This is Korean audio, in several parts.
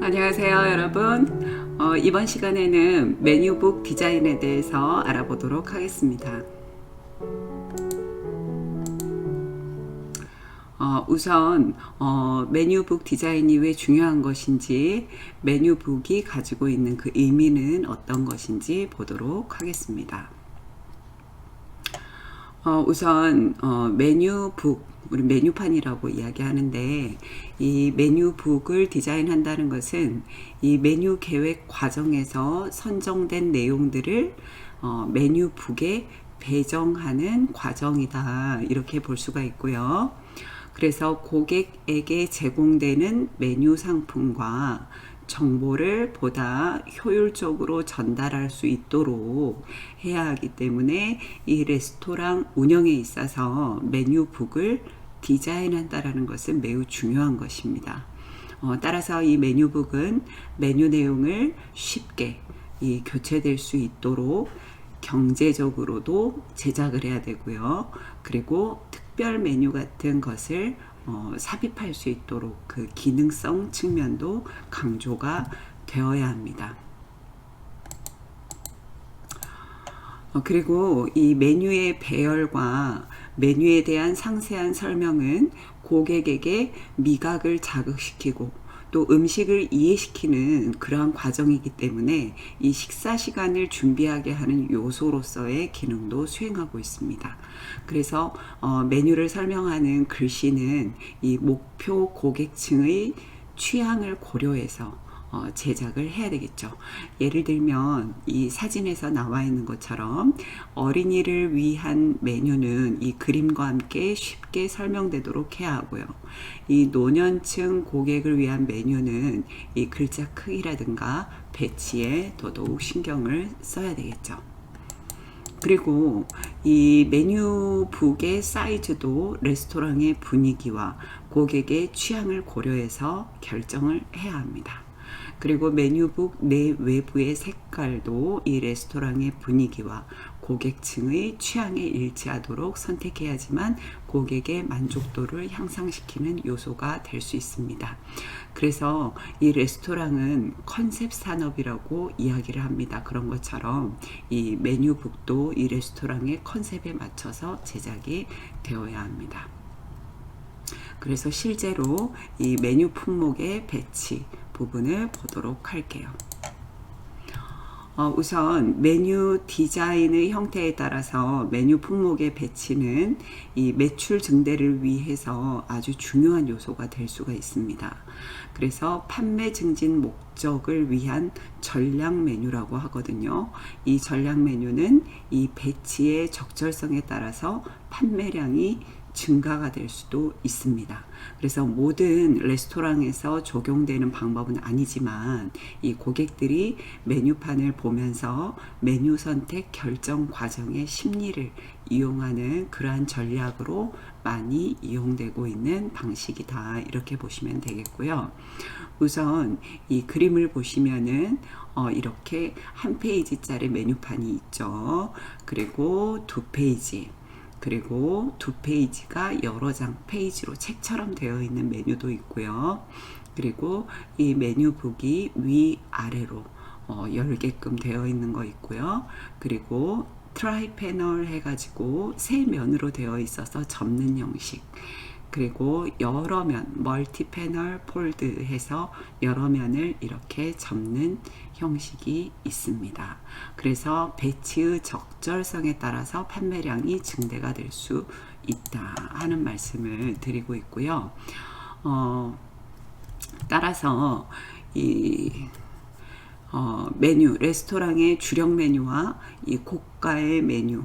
안녕하세요 여러분. 이번 시간에는 메뉴북 디자인에 대해서 알아보도록 하겠습니다. 우선 메뉴북 디자인이 왜 중요한 것인지, 메뉴북이 가지고 있는 그 의미는 어떤 것인지 보도록 하겠습니다. 우선 메뉴북, 우리 메뉴판이라고 이야기하는데, 이 메뉴북을 디자인한다는 것은 이 메뉴 계획 과정에서 선정된 내용들을 메뉴북에 배정하는 과정이다, 이렇게 볼 수가 있고요. 그래서 고객에게 제공되는 메뉴 상품과 정보를 보다 효율적으로 전달할 수 있도록 해야 하기 때문에 이 레스토랑 운영에 있어서 메뉴북을 디자인한다라는 것은 매우 중요한 것입니다. 따라서 이 메뉴북은 메뉴 내용을 쉽게 교체될 수 있도록 경제적으로도 제작을 해야 되고요. 그리고 특별 메뉴 같은 것을 삽입할 수 있도록 그 기능성 측면도 강조가 되어야 합니다. 그리고 이 메뉴의 배열과 메뉴에 대한 상세한 설명은 고객에게 미각을 자극시키고 또 음식을 이해시키는 그러한 과정이기 때문에 이 식사 시간을 준비하게 하는 요소로서의 기능도 수행하고 있습니다. 그래서 메뉴를 설명하는 글씨는 이 목표 고객층의 취향을 고려해서 제작을 해야 되겠죠. 예를 들면 이 사진에서 나와 있는 것처럼 어린이를 위한 메뉴는 이 그림과 함께 쉽게 설명되도록 해야 하고요. 이 노년층 고객을 위한 메뉴는 이 글자 크기라든가 배치에 더더욱 신경을 써야 되겠죠. 그리고 이 메뉴북의 사이즈도 레스토랑의 분위기와 고객의 취향을 고려해서 결정을 해야 합니다. 그리고 메뉴북 내 외부의 색깔도 이 레스토랑의 분위기와 고객층의 취향에 일치하도록 선택해야지만 고객의 만족도를 향상시키는 요소가 될 수 있습니다. 그래서 이 레스토랑은 컨셉 산업이라고 이야기를 합니다. 그런 것처럼 이 메뉴북도 이 레스토랑의 컨셉에 맞춰서 제작이 되어야 합니다. 그래서 실제로 이 메뉴 품목의 배치 부분을 보도록 할게요. 우선 메뉴 디자인의 형태에 따라서 메뉴 품목의 배치는 이 매출 증대를 위해서 아주 중요한 요소가 될 수가 있습니다. 그래서 판매 증진 목적을 위한 전략 메뉴라고 하거든요. 이 전략 메뉴는 이 배치의 적절성에 따라서 판매량이 증가가 될 수도 있습니다. 그래서 모든 레스토랑에서 적용되는 방법은 아니지만 이 고객들이 메뉴판을 보면서 메뉴 선택 결정 과정의 심리를 이용하는 그러한 전략으로 많이 이용되고 있는 방식이다, 이렇게 보시면 되겠고요. 우선 이 그림을 보시면은 이렇게 한 페이지짜리 메뉴판이 있죠. 그리고 두 페이지, 그리고 두 페이지가 여러 장 페이지로 책처럼 되어 있는 메뉴도 있고요. 그리고 이 메뉴북이 위아래로 열게끔 되어 있는 거 있고요. 그리고 트라이 패널 해가지고 세 면으로 되어 있어서 접는 형식, 그리고 여러 면, 멀티 패널 폴드 해서 여러 면을 이렇게 접는 형식이 있습니다. 그래서 배치의 적절성에 따라서 판매량이 증대가 될 수 있다 하는 말씀을 드리고 있고요. 따라서 이 메뉴, 레스토랑의 주력 메뉴와 이 고가의 메뉴,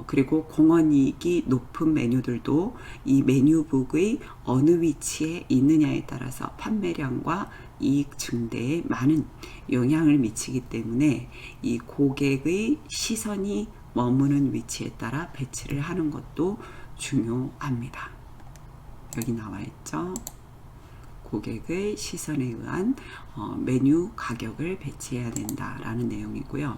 그리고 공헌이익이 높은 메뉴들도 이 메뉴북의 어느 위치에 있느냐에 따라서 판매량과 이익 증대에 많은 영향을 미치기 때문에 이 고객의 시선이 머무는 위치에 따라 배치를 하는 것도 중요합니다. 여기 나와 있죠. 고객의 시선에 의한 메뉴 가격을 배치해야 된다라는 내용이고요.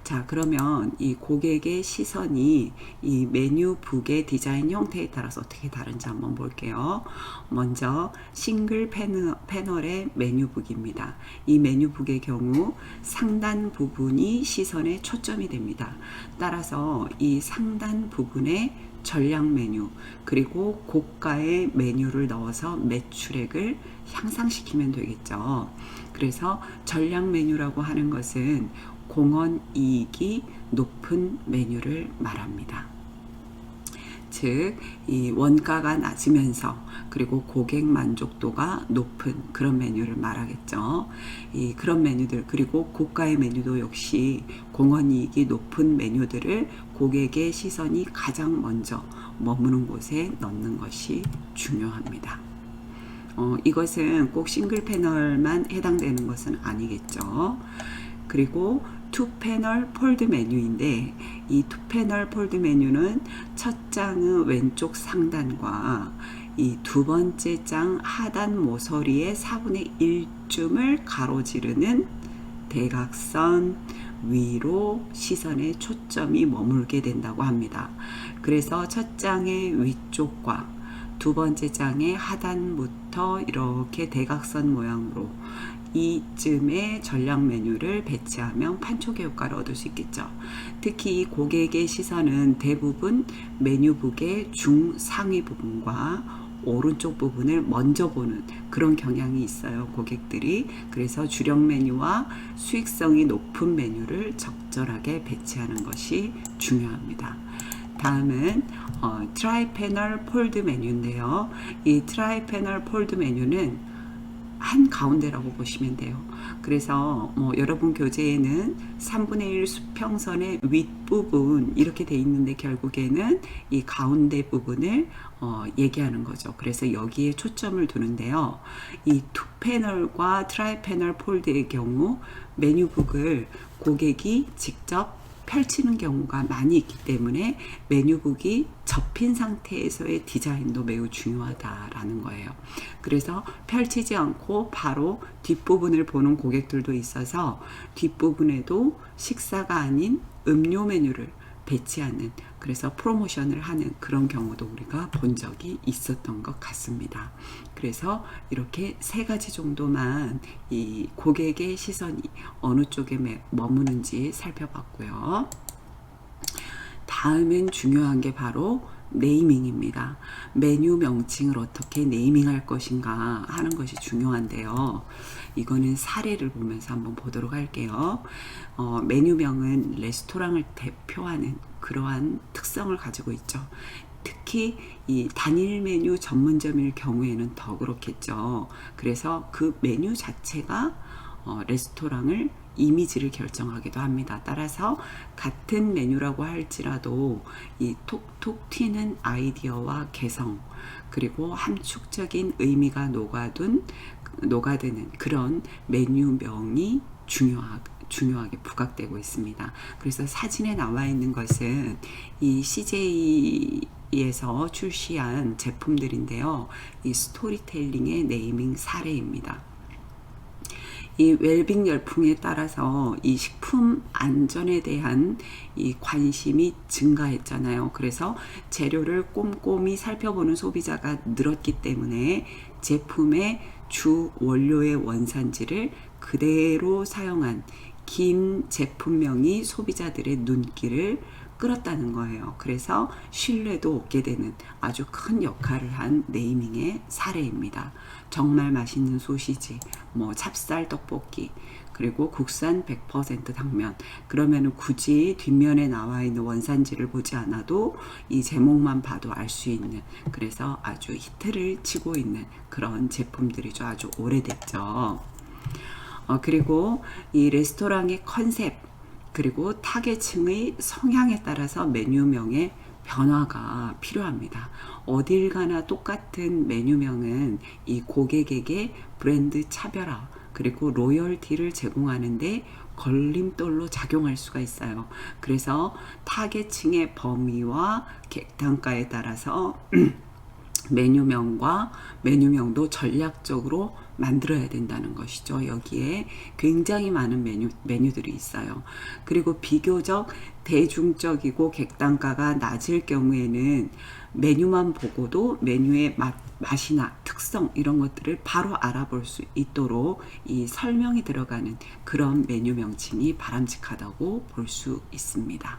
자, 그러면 이 고객의 시선이 이 메뉴북의 디자인 형태에 따라서 어떻게 다른지 한번 볼게요. 먼저 싱글 패널의 메뉴북입니다. 이 메뉴북의 경우 상단 부분이 시선의 초점이 됩니다. 따라서 이 상단 부분에 전략 메뉴 그리고 고가의 메뉴를 넣어서 매출액을 향상시키면 되겠죠. 그래서 전략 메뉴라고 하는 것은 공헌 이익이 높은 메뉴를 말합니다. 즉, 이 원가가 낮으면서 그리고 고객 만족도가 높은 그런 메뉴를 말하겠죠. 이 그런 메뉴들 그리고 고가의 메뉴도 역시 공헌 이익이 높은 메뉴들을 고객의 시선이 가장 먼저 머무는 곳에 넣는 것이 중요합니다. 이것은 꼭 싱글 패널만 해당되는 것은 아니겠죠. 그리고 투 패널 폴드 메뉴인데 이 투 패널 폴드 메뉴는 첫 장의 왼쪽 상단과 이 두 번째 장 하단 모서리의 4분의 1쯤을 가로지르는 대각선 위로 시선의 초점이 머물게 된다고 합니다. 그래서 첫 장의 위쪽과 두 번째 장의 하단부터 이렇게 대각선 모양으로 이쯤에 전략 메뉴를 배치하면 판촉의 효과를 얻을 수 있겠죠. 특히 이 고객의 시선은 대부분 메뉴북의 중상위 부분과 오른쪽 부분을 먼저 보는 그런 경향이 있어요, 고객들이. 그래서 주력 메뉴와 수익성이 높은 메뉴를 적절하게 배치하는 것이 중요합니다. 다음은 트라이 패널 폴드 메뉴인데요. 이 트라이 패널 폴드 메뉴는 한 가운데라고 보시면 돼요. 그래서 여러분 교재에는 3분의 1 수평선의 윗부분 이렇게 돼 있는데 결국에는 이 가운데 부분을 얘기하는 거죠. 그래서 여기에 초점을 두는데요. 이 투 패널과 트라이 패널 폴드의 경우 메뉴북을 고객이 직접 펼치는 경우가 많이 있기 때문에 메뉴북이 접힌 상태에서의 디자인도 매우 중요하다라는 거예요. 그래서 펼치지 않고 바로 뒷부분을 보는 고객들도 있어서 뒷부분에도 식사가 아닌 음료 메뉴를 배치하는, 그래서 프로모션을 하는 그런 경우도 우리가 본 적이 있었던 것 같습니다. 그래서 이렇게 세 가지 정도만 이 고객의 시선이 어느 쪽에 머무는지 살펴봤고요. 다음은 중요한 게 바로 네이밍입니다. 메뉴 명칭을 어떻게 네이밍할 것인가 하는 것이 중요한데요. 이거는 사례를 보면서 한번 보도록 할게요. 메뉴명은 레스토랑을 대표하는 그러한 특성을 가지고 있죠. 특히 이 단일 메뉴 전문점일 경우에는 더 그렇겠죠. 그래서 그 메뉴 자체가 레스토랑을 이미지를 결정하기도 합니다. 따라서 같은 메뉴라고 할지라도 이 톡톡 튀는 아이디어와 개성 그리고 함축적인 의미가 녹아드는 그런 메뉴명이 중요하게 부각되고 있습니다. 그래서 사진에 나와 있는 것은 이 CJ에서 출시한 제품들인데요. 이 스토리텔링의 네이밍 사례입니다. 이 웰빙 열풍에 따라서 이 식품 안전에 대한 이 관심이 증가했잖아요. 그래서 재료를 꼼꼼히 살펴보는 소비자가 늘었기 때문에 제품의 주 원료의 원산지를 그대로 사용한 긴 제품명이 소비자들의 눈길을 끌었다는 거예요. 그래서 신뢰도 얻게 되는 아주 큰 역할을 한 네이밍의 사례입니다. 정말 맛있는 소시지, 찹쌀 떡볶이, 그리고 국산 100% 당면. 그러면 굳이 뒷면에 나와 있는 원산지를 보지 않아도 이 제목만 봐도 알 수 있는, 그래서 아주 히트를 치고 있는 그런 제품들이죠. 아주 오래됐죠. 그리고 이 레스토랑의 컨셉, 그리고 타겟층의 성향에 따라서 메뉴명의 변화가 필요합니다. 어딜 가나 똑같은 메뉴명은 이 고객에게 브랜드 차별화 그리고 로열티를 제공하는데 걸림돌로 작용할 수가 있어요. 그래서 타겟층의 범위와 단가에 따라서 메뉴명과 메뉴명도 전략적으로 만들어야 된다는 것이죠. 여기에 굉장히 많은 메뉴들이 있어요. 그리고 비교적 대중적이고 객단가가 낮을 경우에는 메뉴만 보고도 메뉴의 맛이나 특성 이런 것들을 바로 알아볼 수 있도록 이 설명이 들어가는 그런 메뉴 명칭이 바람직하다고 볼 수 있습니다.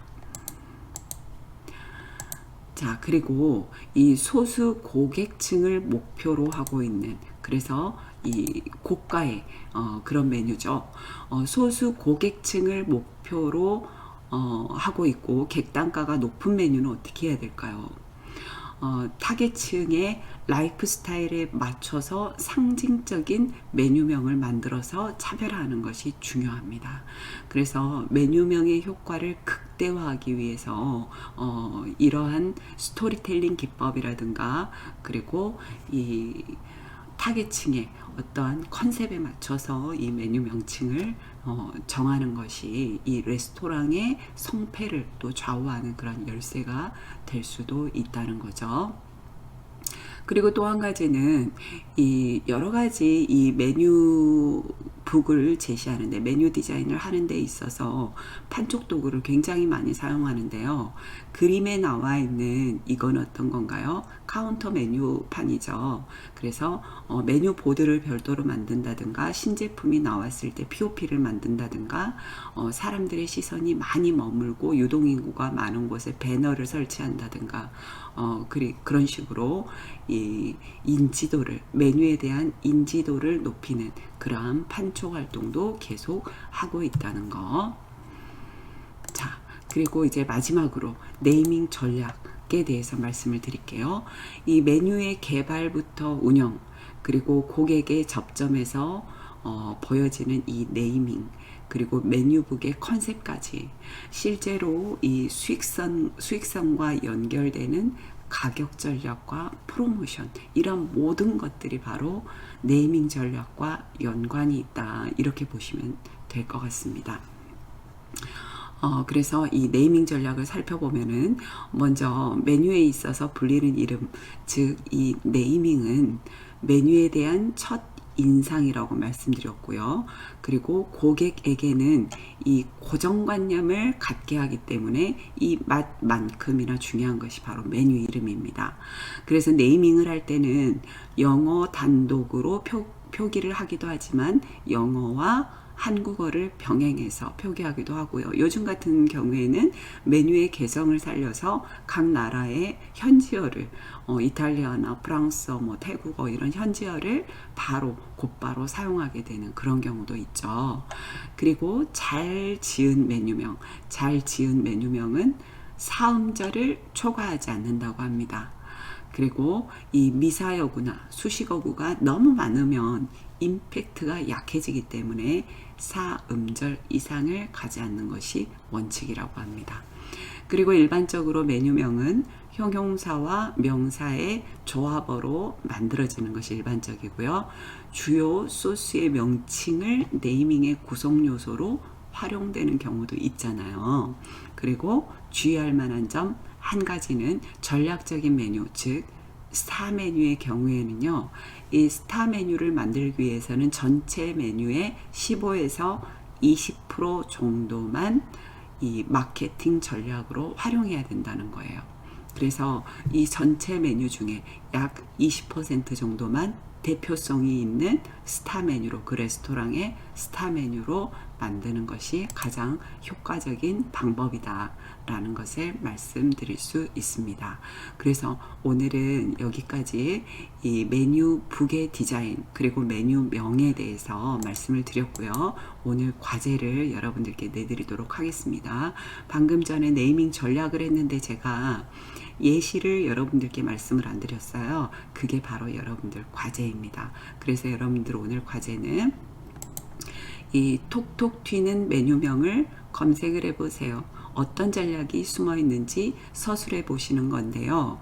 자, 그리고 이 소수 고객층을 목표로 하고 있는, 그래서 이 고가의 그런 메뉴죠. 소수 고객층을 목표로 하고 있고 객단가가 높은 메뉴는 어떻게 해야 될까요? 타겟층의 라이프 스타일에 맞춰서 상징적인 메뉴명을 만들어서 차별화하는 것이 중요합니다. 그래서 메뉴명의 효과를 극대화하기 위해서 이러한 스토리텔링 기법이라든가 그리고 이 타겟층의 어떠한 컨셉에 맞춰서 이 메뉴 명칭을 정하는 것이 이 레스토랑의 성패를 또 좌우하는 그런 열쇠가 될 수도 있다는 거죠. 그리고 또 한 가지는 이 여러 가지 이 메뉴북을 제시하는데 메뉴 디자인을 하는 데 있어서 판촉 도구를 굉장히 많이 사용하는데요. 그림에 나와 있는 이건 어떤 건가요? 카운터 메뉴판이죠. 그래서 메뉴 보드를 별도로 만든다든가 신제품이 나왔을 때 POP를 만든다든가 사람들의 시선이 많이 머물고 유동인구가 많은 곳에 배너를 설치한다든가 그런 식으로 이 인지도를 메뉴에 대한 인지도를 높이는 그러한 판촉 활동도 계속 하고 있다는 거. 자, 그리고 이제 마지막으로 네이밍 전략에 대해서 말씀을 드릴게요. 이 메뉴의 개발부터 운영 그리고 고객의 접점에서 보여지는 이 네이밍 그리고 메뉴북의 컨셉까지 실제로 이 수익성과 연결되는 가격 전략과 프로모션 이런 모든 것들이 바로 네이밍 전략과 연관이 있다 이렇게 보시면 될 것 같습니다. 그래서 이 네이밍 전략을 살펴보면은 먼저 메뉴에 있어서 불리는 이름 즉 이 네이밍은 메뉴에 대한 첫 인상이라고 말씀드렸고요. 그리고 고객에게는 이 고정관념을 갖게 하기 때문에 이 맛만큼이나 중요한 것이 바로 메뉴 이름입니다. 그래서 네이밍을 할 때는 영어 단독으로 표기를 하기도 하지만 영어와 한국어를 병행해서 표기하기도 하고요. 요즘 같은 경우에는 메뉴의 개성을 살려서 각 나라의 현지어를 이탈리아나 프랑스어, 태국어 이런 현지어를 곧바로 사용하게 되는 그런 경우도 있죠. 그리고 잘 지은 메뉴명은 사음절을 초과하지 않는다고 합니다. 그리고 이 미사여구나 수식어구가 너무 많으면 임팩트가 약해지기 때문에 4음절 이상을 가지 않는 것이 원칙이라고 합니다. 그리고 일반적으로 메뉴명은 형용사와 명사의 조합어로 만들어지는 것이 일반적이고요. 주요 소스의 명칭을 네이밍의 구성 요소로 활용되는 경우도 있잖아요. 그리고 주의할 만한 점 한 가지는 전략적인 메뉴, 즉 스타 메뉴의 경우에는요. 이 스타 메뉴를 만들기 위해서는 전체 메뉴의 15에서 20% 정도만 이 마케팅 전략으로 활용해야 된다는 거예요. 그래서 이 전체 메뉴 중에 약 20% 정도만 대표성이 있는 스타 메뉴로 그 레스토랑의 스타 메뉴로 만드는 것이 가장 효과적인 방법이다라는 것을 말씀드릴 수 있습니다. 그래서 오늘은 여기까지 이 메뉴북의 디자인 그리고 메뉴명에 대해서 말씀을 드렸고요. 오늘 과제를 여러분들께 내드리도록 하겠습니다. 방금 전에 네이밍 전략을 했는데 제가 예시를 여러분들께 말씀을 안 드렸어요. 그게 바로 여러분들 과제입니다. 그래서 여러분들 오늘 과제는 이 톡톡 튀는 메뉴명을 검색을 해보세요. 어떤 전략이 숨어 있는지 서술해 보시는 건데요.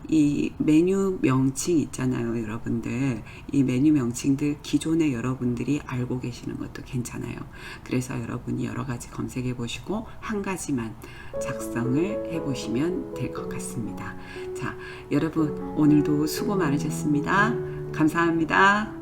이 메뉴 명칭 있잖아요, 여러분들. 이 메뉴 명칭들 기존에 여러분들이 알고 계시는 것도 괜찮아요. 그래서 여러분이 여러 가지 검색해 보시고 한 가지만 작성을 해 보시면 될 것 같습니다. 자, 여러분 오늘도 수고 많으셨습니다. 감사합니다.